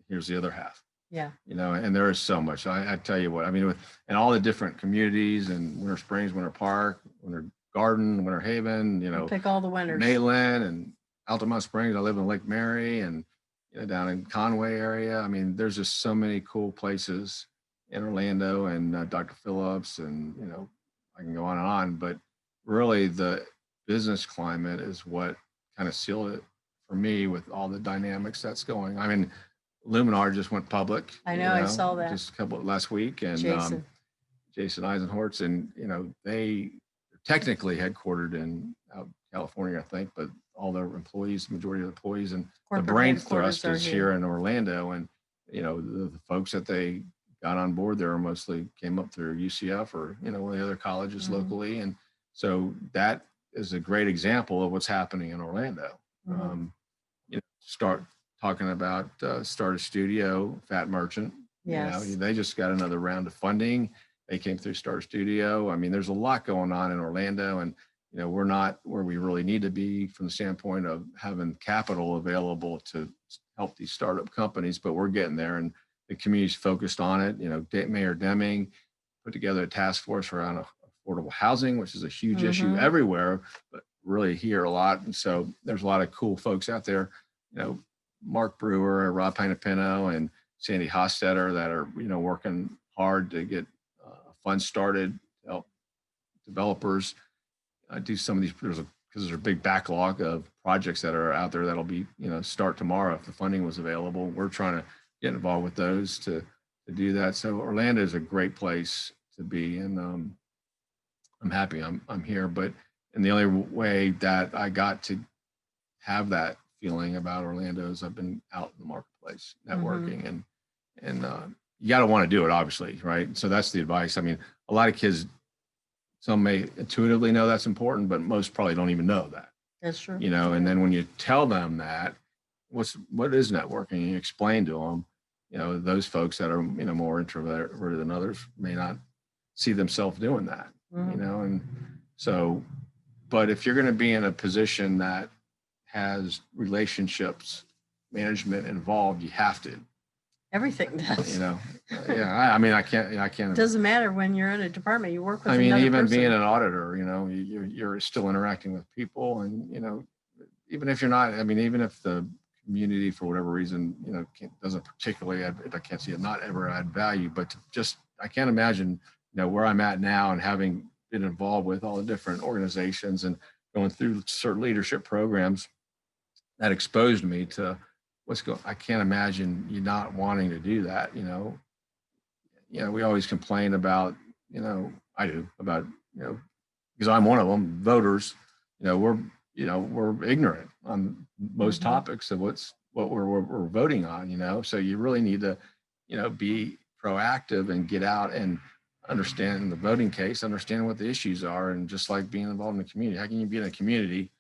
here's the other half. Yeah. And there is so much. I tell you what, I mean, and all the different communities and Winter Springs, Winter Park, Winter Garden, Winter Haven, pick all the winners. Maitland and Altamont Springs. I live in Lake Mary and down in Conway area. I mean, there's just so many cool places in Orlando, and Dr. Phillips, and I can go on, but really the business climate is what kind of sealed it for me with all the dynamics that's going. I mean, Luminar just went public. I know, I saw that just last week, and Jason Eisenhortz, and they technically headquartered in out California, I think, but all their employees, majority of the employees, and corporate the brain thrust is here in Orlando, and the folks that they got on board there mostly came up through UCF or one of the other colleges locally, and so that is a great example of what's happening in Orlando. Start talking about start a studio, Fat Merchant. Yes. They just got another round of funding. They came through Start a Studio. I mean, there's a lot going on in Orlando, and we're not where we really need to be from the standpoint of having capital available to help these startup companies, but we're getting there, and the community's focused on it. Mayor Deming put together a task force around affordable housing, which is a huge issue everywhere, but really here a lot. And so there's a lot of cool folks out there, Mark Brewer, Rob Pinapino, and Sandy Hostetter that are, working hard to get funds started to help developers do some of these, because there's a big backlog of projects that are out there that'll be, start tomorrow if the funding was available. We're trying to get involved with those to do that. So Orlando is a great place to be, and I'm happy I'm here. And the only way that I got to have that feeling about Orlando is I've been out in the marketplace networking, and you got to want to do it, obviously, right? So that's the advice. I mean, a lot of kids, some may intuitively know that's important, but most probably don't even know that. That's true. And then when you tell them that, what is networking? You explain to them, those folks that are, more introverted than others may not see themselves doing that, and so, but if you're going to be in a position that has relationships management involved, you have to. Everything does. I mean, I can't. It doesn't matter when you're in a department. You work with. I mean, even person. being an auditor, you're still interacting with people, and even if you're not. I mean, even if the community, for whatever reason, doesn't particularly add, I can't see it not ever add value, but I can't imagine, where I'm at now and having been involved with all the different organizations and going through certain leadership programs that exposed me to I can't imagine you not wanting to do that. We always complain about, I do about, because I'm one of them, voters, we're ignorant on most topics of what we're voting on, so you really need to, be proactive and get out and understand the voting case, understand what the issues are, and just like being involved in the community. How can you be in a community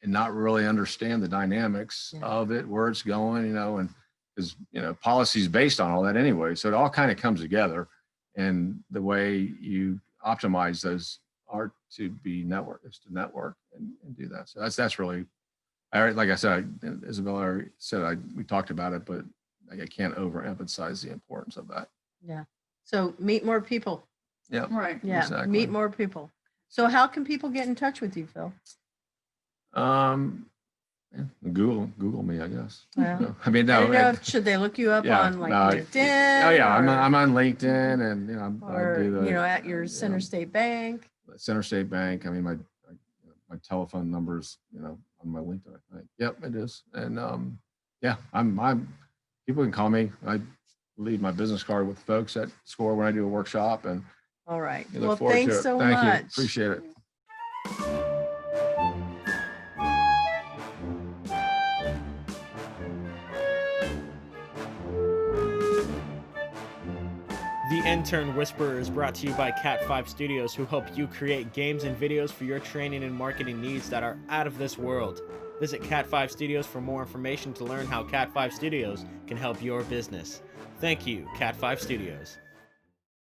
and not really understand the dynamics of it, where it's going, and because, policy is based on all that anyway. So it all kind of comes together, and the way you optimize those are to be network and do that. So that's really, like I said, Isabella said, we talked about it, but I can't overemphasize the importance of that. Yeah. So meet more people. Yeah. Right. Yeah. Exactly. Meet more people. So how can people get in touch with you, Phil? Google me, I guess. Well, I mean, I don't know should they look you up on LinkedIn? Oh yeah, I'm on LinkedIn, and or I do at your CenterState Bank. CenterState Bank. I mean, my telephone number's on my LinkedIn, I think. Yep, it is. And I'm people can call me. I leave my business card with folks at SCORE when I do a workshop, and all right. Well, thanks so much. Thank you. Appreciate it. The Intern Whisperer is brought to you by Cat 5 Studios, who help you create games and videos for your training and marketing needs that are out of this world. Visit Cat 5 Studios for more information to learn how Cat 5 Studios can help your business. Thank you, Cat 5 Studios.